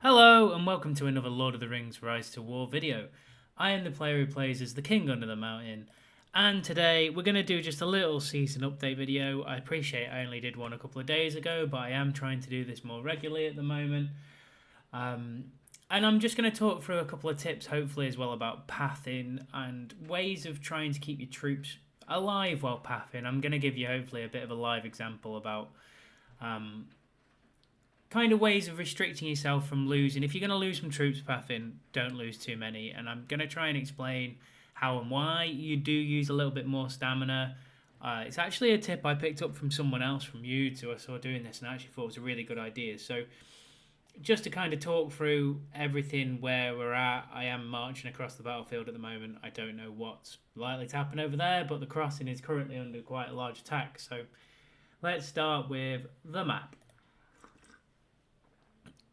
Hello and welcome to another Lord of the Rings Rise to War video. I am the player who plays as the King under the mountain, and today we're going to do just a little season update video. I appreciate I only did one a couple of days ago, but I am trying to do this more regularly at the moment. And I'm just going to talk through a couple of tips, hopefully as well, about pathing and ways of trying to keep your troops alive while pathing. I'm going to give you hopefully a bit of a live example about kind of ways of restricting yourself from losing. If you're going to lose some troops pathing, don't lose too many. And I'm going to try and explain how and why you do use a little bit more stamina. It's actually a tip I picked up from someone else, from you, who I saw doing this, and I actually thought it was a really good idea. So just to kind of talk through everything where we're at, I am marching across the battlefield at the moment. I don't know what's likely to happen over there, but the crossing is currently under quite a large attack. So let's start with the map.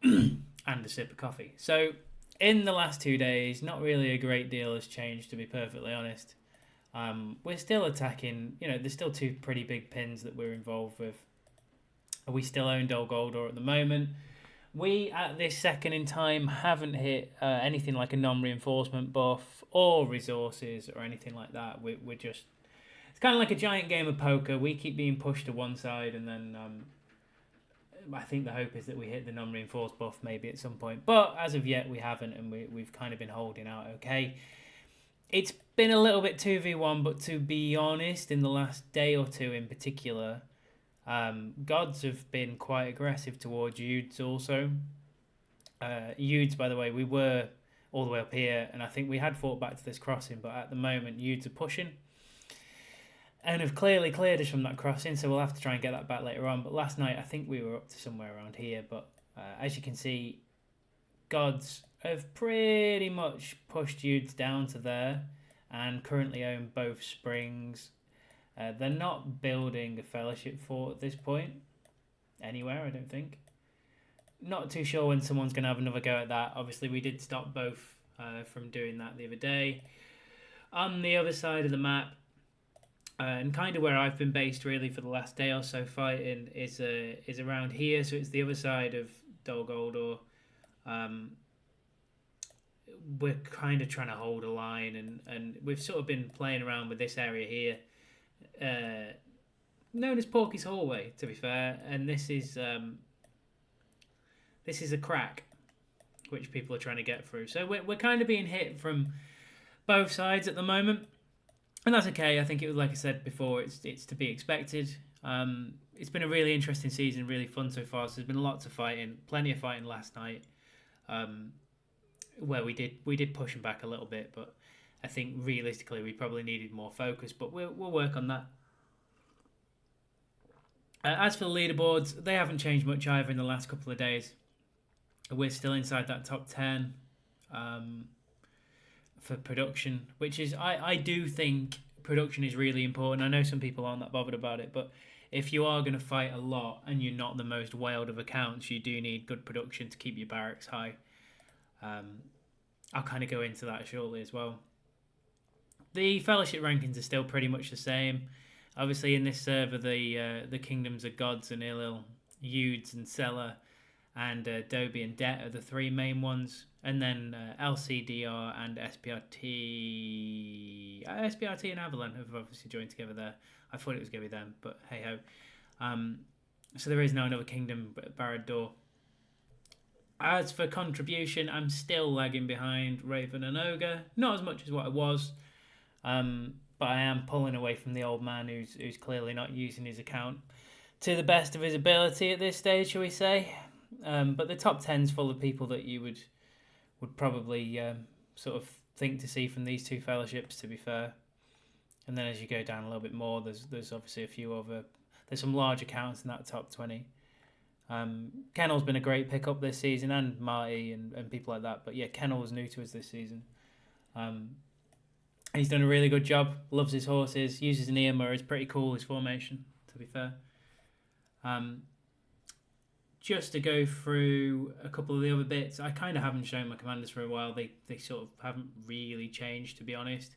And a sip of coffee. So in the last 2 days, not really a great deal has changed, to be perfectly honest. We're still attacking, there's still two pretty big pins that we're involved with. We still own Dol Guldur at the moment. We, at this second in time, haven't hit anything like a non-reinforcement buff or resources or anything like that. We're just... It's kind of like a giant game of poker. We keep being pushed to one side, and then I think the hope is that we hit the non-reinforced buff maybe at some point. But as of yet, we haven't, and we've kind of been holding out okay. It's been a little bit 2v1, but to be honest, in the last day or two in particular, gods have been quite aggressive towards Yudes also. Yudes, by the way, we were all the way up here, and I think we had fought back to this crossing, but at the moment, Yudes are pushing and have clearly cleared us from that crossing, so we'll have to try and get that back later on. But last night, I think we were up to somewhere around here, but as you can see, gods have pretty much pushed Yudes down to there and currently own both springs. They're not building a fellowship fort at this point anywhere, I don't think. Not too sure when someone's going to have another go at that. Obviously, we did stop both from doing that the other day. On the other side of the map, and kind of where I've been based really for the last day or so fighting is around here. So it's the other side of Dol Guldur. We're kind of trying to hold a line, and we've sort of been playing around with this area here, known as Porky's Hallway, to be fair. And this is a crack which people are trying to get through. So we're kind of being hit from both sides at the moment. And that's okay. I think it was, like I said before, it's to be expected. It's been a really interesting season, really fun so far. So there's been lots of fighting, plenty of fighting last night, where we did push them back a little bit, but I think realistically we probably needed more focus. But we'll work on that. As for the leaderboards, they haven't changed much either in the last couple of days. We're still inside that top 10. For production, which is I do think production is really important. I know some people aren't that bothered about it, but if you are going to fight a lot and you're not the most wild of accounts, you do need good production to keep your barracks high. I'll kind of go into that shortly as well. The fellowship rankings are still pretty much the same. Obviously, in this server, the kingdoms of gods and Ilil, Yudes and Sela, and Dobie and Det are the three main ones. And then LCDR and SPRT... SPRT and Avalon have obviously joined together there. I thought it was going to be them, but hey-ho. So there is now another kingdom, Barad-dûr. As for contribution, I'm still lagging behind Raven and Ogre. Not as much as what I was. But I am pulling away from the old man who's clearly not using his account to the best of his ability at this stage, shall we say. But the top 10's full of people that you would probably sort of think to see from these two fellowships, to be fair. And then as you go down a little bit more, there's obviously a few other... There's some large accounts in that top 20. Kennel's been a great pickup this season, and Marty and people like that. But yeah, Kennel was new to us this season. He's done a really good job. Loves his horses. Uses an Earmur. It's pretty cool, his formation, to be fair. Just to go through a couple of the other bits, I kind of haven't shown my commanders for a while. They sort of haven't really changed, to be honest.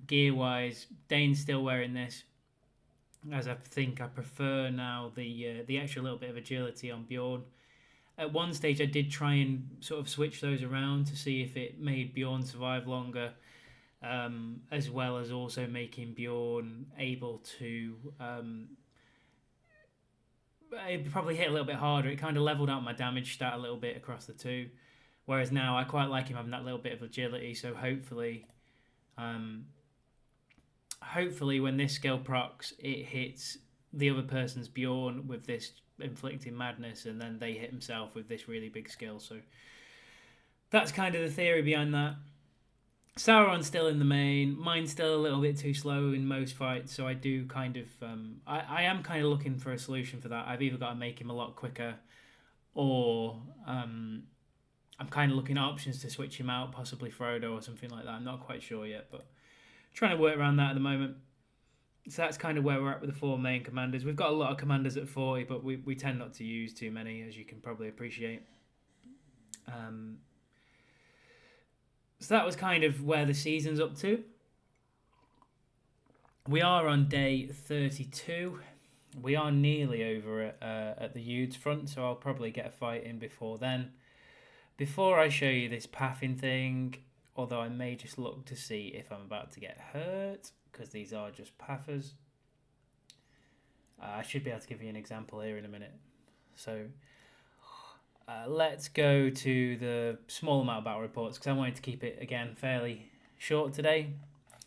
Gear-wise, Dane's still wearing this. as I think I prefer now the extra little bit of agility on Bjorn. At one stage, I did try and sort of switch those around to see if it made Bjorn survive longer, as well as also making Bjorn able to it probably hit a little bit harder. It kind of leveled out my damage stat a little bit across the two. Whereas now I quite like him having that little bit of agility. So hopefully when this skill procs, it hits the other person's Bjorn with this inflicting madness, and then they hit himself with this really big skill. So that's kind of the theory behind that. Sauron's still in the main. Mine's still a little bit too slow in most fights, so I do kind of... I am kind of looking for a solution for that. I've either got to make him a lot quicker, or I'm kind of looking at options to switch him out, possibly Frodo or something like that. I'm not quite sure yet, but trying to work around that at the moment. So that's kind of where we're at with the 4 main commanders. We've got a lot of commanders at 40, but we tend not to use too many, as you can probably appreciate. So that was kind of where the season's up to. We are on day 32. We are nearly over at the Yude's front, so I'll probably get a fight in before then. Before I show you this pathing thing, although I may just look to see if I'm about to get hurt, because these are just pathers. I should be able to give you an example here in a minute. So let's go to the small amount of battle reports, because I wanted to keep it, again, fairly short today.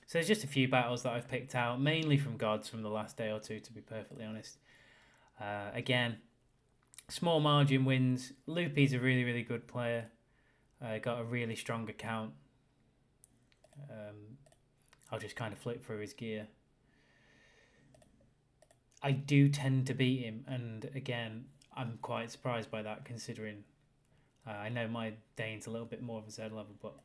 So there's just a few battles that I've picked out, mainly from gods from the last day or two, to be perfectly honest. Again, small margin wins. Loopy's a really, really good player. Got a really strong account. I'll just kind of flip through his gear. I do tend to beat him, and again, I'm quite surprised by that, considering I know my Dane's a little bit more of a Z level, but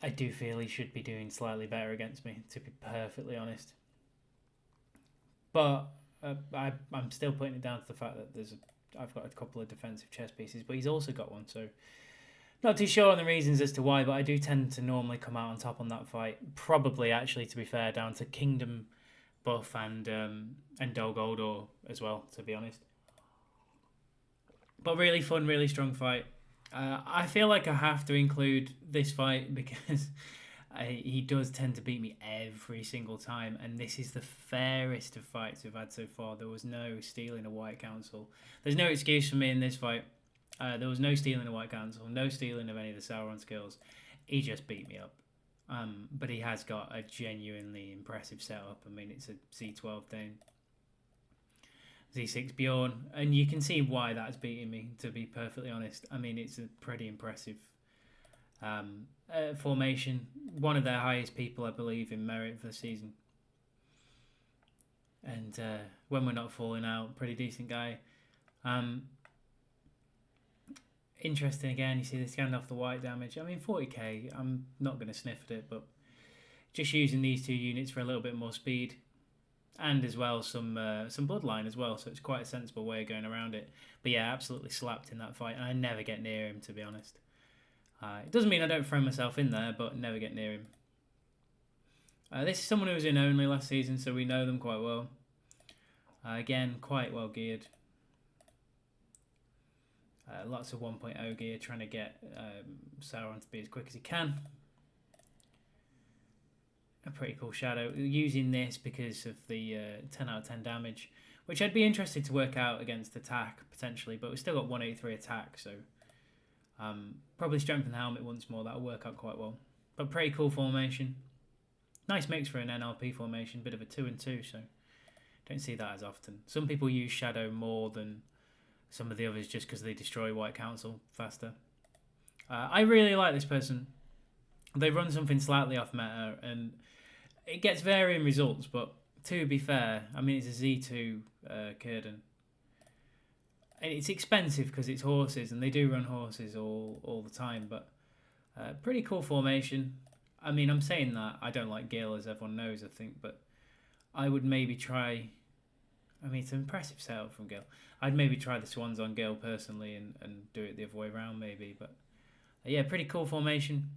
I do feel he should be doing slightly better against me, to be perfectly honest. But I'm still putting it down to the fact that I've got a couple of defensive chess pieces, but he's also got one, so not too sure on the reasons as to why, but I do tend to normally come out on top on that fight. Probably, actually, to be fair, down to Kingdom buff and Dol Guldur as well, to be honest. But really fun, really strong fight. I feel like I have to include this fight because he does tend to beat me every single time, and this is the fairest of fights we've had so far. There was no stealing a White Council. There's no excuse for me in this fight. There was no stealing a White Council, no stealing of any of the Sauron skills. He just beat me up. But he has got a genuinely impressive setup. I mean, it's a Z12 Dane. Z6 Bjorn, and you can see why that's beating me, to be perfectly honest. I mean, it's a pretty impressive formation. One of their highest people, I believe, in merit for the season. And when we're not falling out, pretty decent guy. Interesting again, you see they scanned off the white damage. I mean, 40k, I'm not going to sniff at it, but just using these 2 units for a little bit more speed. And as well, some bloodline as well, so it's quite a sensible way of going around it. But yeah, absolutely slapped in that fight, and I never get near him, to be honest. It doesn't mean I don't throw myself in there, but never get near him. This is someone who was in only last season, so we know them quite well. Again, quite well geared. Lots of 1.0 gear, trying to get Sauron to be as quick as he can. A pretty cool shadow. Using this because of the 10 out of 10 damage, which I'd be interested to work out against attack, potentially, but we've still got 183 attack, so probably strengthen the helmet once more. That'll work out quite well. But pretty cool formation. Nice mix for an NLP formation, bit of a 2 and 2, so don't see that as often. Some people use shadow more than some of the others just because they destroy White Council faster. I really like this person. They run something slightly off meta, and it gets varying results, but to be fair, I mean, it's a Z2 Círdan. And it's expensive because it's horses, and they do run horses all the time, but pretty cool formation. I mean, I'm saying that, I don't like Gil, as everyone knows, I think, but I would maybe try... I mean, it's an impressive setup from Gil. I'd maybe try the Swans on Gil personally and do it the other way around, maybe, but yeah, pretty cool formation.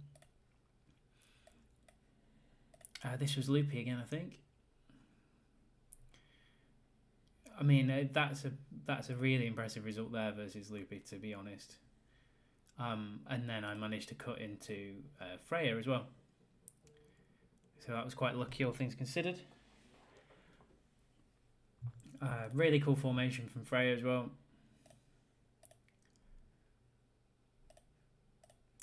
This was Loopy again, I think. I mean, that's a really impressive result there versus Loopy, to be honest. And then I managed to cut into Freya as well. So that was quite lucky, all things considered. Really cool formation from Freya as well.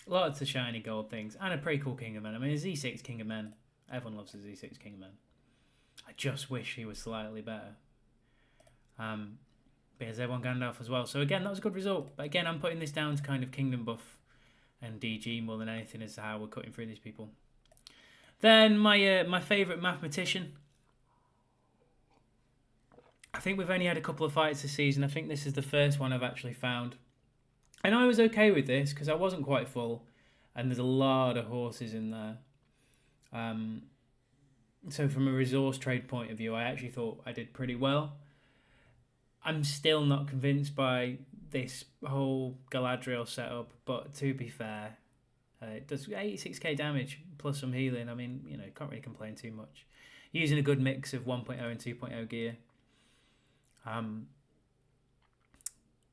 Lots of shiny gold things and a pretty cool King of Men. I mean, a Z6 King of Men. Everyone loves a Z6 King of Men. I just wish he was slightly better. Because they won Gandalf as well. So again, that was a good result. But again, I'm putting this down to kind of Kingdom buff and DG more than anything as to how we're cutting through these people. Then my favourite mathematician. I think we've only had a couple of fights this season. I think this is the first one I've actually found. And I was okay with this because I wasn't quite full. And there's a lot of horses in there. So from a resource trade point of view, I actually thought I did pretty well. I'm still not convinced by this whole Galadriel setup, but to be fair, it does 86k damage plus some healing. I mean, you know, can't really complain too much. Using a good mix of 1.0 and 2.0 gear.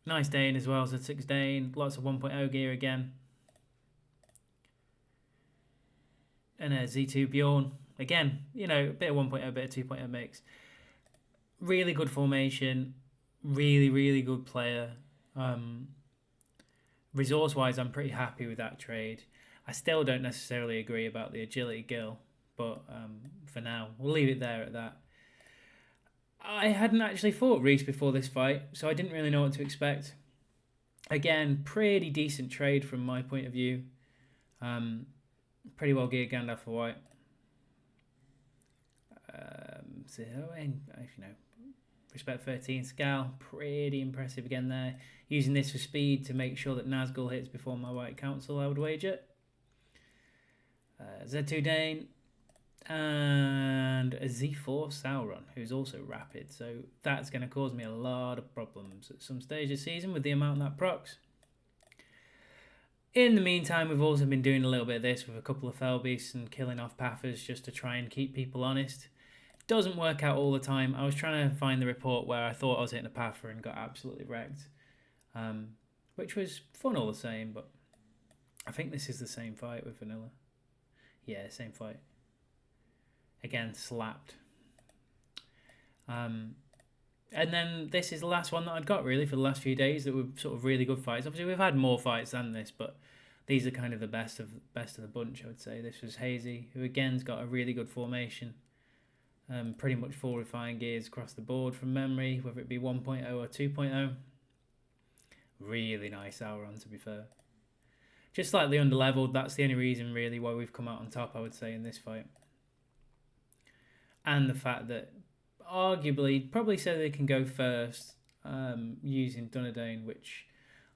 Nice Dane as well, so 6 Dane, lots of 1.0 gear again. And a Z2 Bjorn. Again, you know, a bit of 1.0, a bit of 2.0 mix. Really good formation. Really, really good player. Resource-wise, I'm pretty happy with that trade. I still don't necessarily agree about the agility girl, but for now, we'll leave it there at that. I hadn't actually fought Reese before this fight, so I didn't really know what to expect. Again, pretty decent trade from my point of view. Pretty well geared Gandalf for white. So, you know, Respect 13 Scal, pretty impressive again there. Using this for speed to make sure that Nazgul hits before my White Council, I would wager. Z2 Dane. And a Z4 Sauron, who's also rapid. So that's going to cause me a lot of problems at some stage this season with the amount that procs. In the meantime, we've also been doing a little bit of this with a couple of Fell Beasts and killing off Pathers just to try and keep people honest. Doesn't work out all the time. I was trying to find the report where I thought I was hitting a Pather and got absolutely wrecked. Which was fun all the same, but I think this is the same fight with Vanilla. Yeah, same fight. Again, slapped. And then this is the last one that I'd got really for the last few days that were sort of really good fights. Obviously, we've had more fights than this, but these are kind of the best of the bunch, I would say. This was Hazy, who again's got a really good formation. Pretty much full refined gears across the board from memory, whether it be 1.0 or 2.0. Really nice Sauron, to be fair. Just slightly underleveled. That's the only reason really why we've come out on top, I would say, in this fight. And the fact that arguably probably so they can go first using Dunedain, which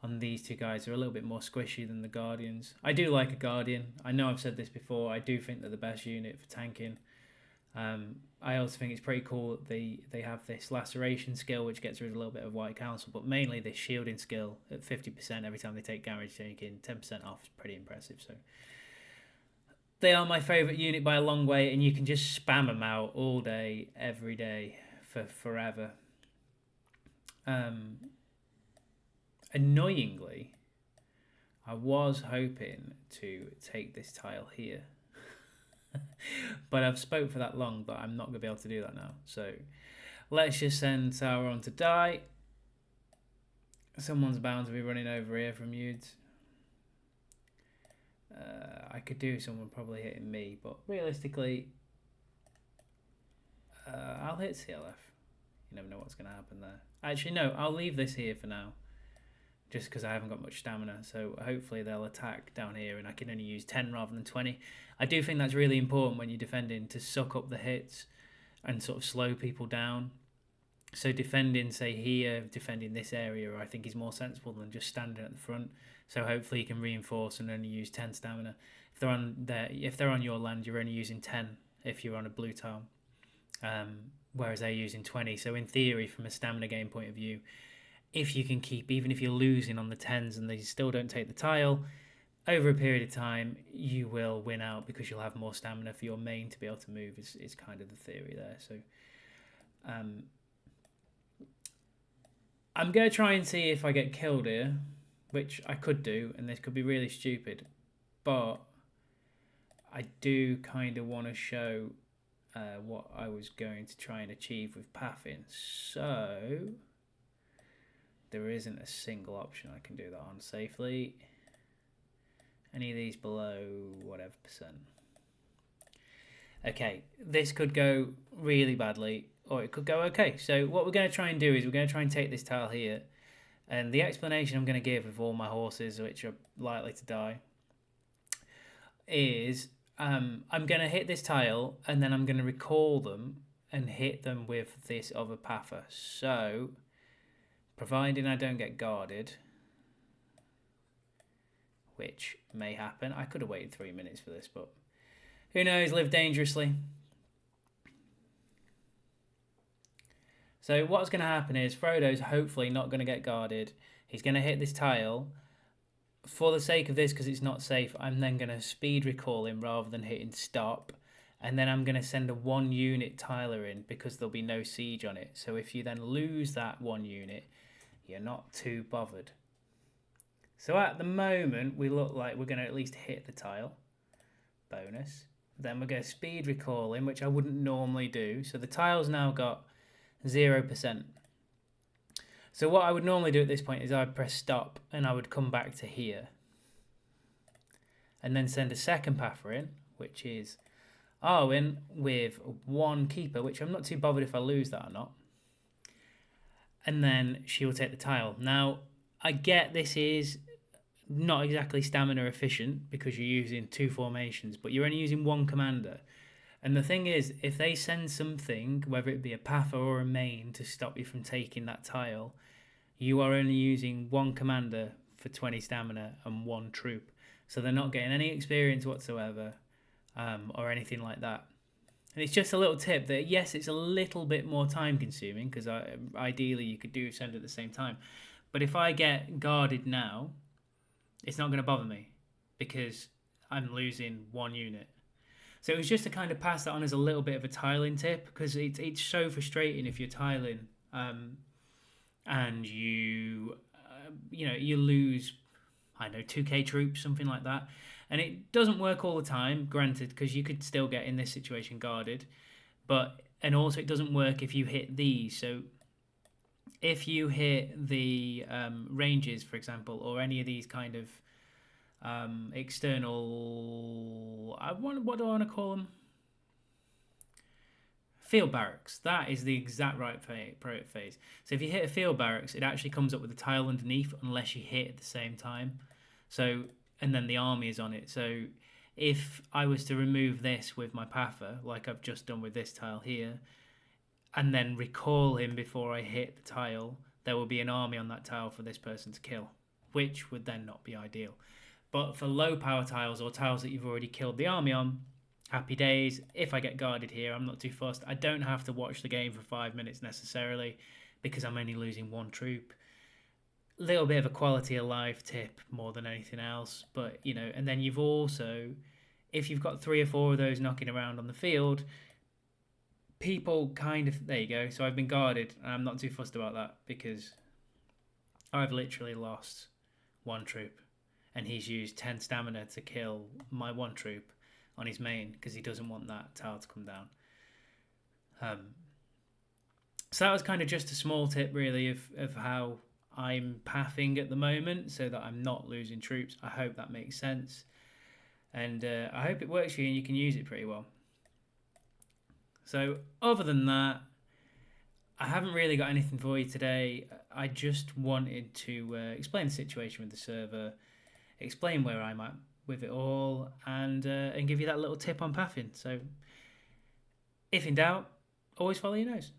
on these two guys are a little bit more squishy than the Guardians. I do like a Guardian. I know I've said this before. I do think they're the best unit for tanking. I also think it's pretty cool that they have this laceration skill, which gets rid of a little bit of White Council, but mainly this shielding skill at 50% every time they take damage, taking 10% off is pretty impressive. So they are my favourite unit by a long way, and you can just spam them out all day, every day, for forever. Annoyingly, I was hoping to take this tile here. But I've spoke for that long, but I'm not going to be able to do that now. So let's just send Sauron to die. Someone's bound to be running over here from Yudes. I could do someone probably hitting me, but realistically, I'll hit CLF. You never know what's going to happen there. Actually, no, I'll leave this here for now, just because I haven't got much stamina. So hopefully they'll attack down here, and I can only use 10 rather than 20. I do think that's really important when you're defending, to suck up the hits and sort of slow people down. So defending, say here, defending this area, I think is more sensible than just standing at the front. So hopefully you can reinforce and only use 10 stamina. If they're on your land, you're only using 10 if you're on a blue tile, whereas they're using 20. So in theory, from a stamina game point of view, if you can keep, even if you're losing on the 10s and they still don't take the tile, over a period of time, you will win out because you'll have more stamina for your main to be able to move, is kind of the theory there. So I'm going to try and see if I get killed here, which I could do, and this could be really stupid. But I do kind of want to show what I was going to try and achieve with pathing. So there isn't a single option I can do that on safely. Any of these below whatever percent. Okay, this could go really badly, or it could go okay. So what we're going to try and do is we're going to try and take this tile here, and the explanation I'm going to give of all my horses, which are likely to die, is I'm going to hit this tile, and then I'm going to recall them and hit them with this other pather. So, providing I don't get guarded, which may happen. I could have waited 3 minutes for this, but who knows, live dangerously. So what's going to happen is Frodo's hopefully not going to get guarded. He's going to hit this tile. For the sake of this, because it's not safe, I'm then going to speed recall him rather than hitting stop. And then I'm going to send a 1 unit tiler in because there'll be no siege on it. So if you then lose that 1 unit, you're not too bothered. So at the moment, we look like we're going to at least hit the tile. Bonus. Then we're going to speed recall him, which I wouldn't normally do. So the tile's now got 0%. So what I would normally do at this point is I'd press stop and I would come back to here. And then send a second pather in, which is Arwen with 1 keeper, which I'm not too bothered if I lose that or not. And then she will take the tile. Now, I get this is not exactly stamina efficient because you're using 2 formations, but you're only using 1 commander. And the thing is, if they send something, whether it be a pather or a main, to stop you from taking that tile, you are only using 1 commander for 20 stamina and 1 troop. So they're not getting any experience whatsoever or anything like that. And it's just a little tip that, yes, it's a little bit more time consuming because ideally you could do send at the same time. But if I get guarded now, it's not going to bother me because I'm losing 1 unit. So it was just to kind of pass that on as a little bit of a tiling tip because it's so frustrating if you're tiling and you lose, I don't know, 2k troops, something like that. And it doesn't work all the time, granted, because you could still get in this situation guarded. And also it doesn't work if you hit these. So if you hit the ranges, for example, or any of these kind of external, what do I want to call them? Field barracks. That is the exact right phase. So if you hit a field barracks, it actually comes up with a tile underneath unless you hit at the same time. So, and then the army is on it. So if I was to remove this with my pather, like I've just done with this tile here, and then recall him before I hit the tile, there will be an army on that tile for this person to kill, which would then not be ideal. But for low power tiles or tiles that you've already killed the army on, happy days. If I get guarded here, I'm not too fussed. I don't have to watch the game for 5 minutes necessarily because I'm only losing 1 troop. Little bit of a quality of life tip more than anything else. But, and then you've also, if you've got 3 or 4 of those knocking around on the field, people there you go. So I've been guarded and I'm not too fussed about that because I've literally lost 1 troop and he's used 10 stamina to kill my 1 troop on his main because he doesn't want that tile to come down. So that was kind of just a small tip really of how I'm pathing at the moment so that I'm not losing troops. I hope that makes sense. And I hope it works for you and you can use it pretty well. So other than that, I haven't really got anything for you today. I just wanted to explain the situation with the server, explain where I'm at with it all, and give you that little tip on pathing. So if in doubt, always follow your nose.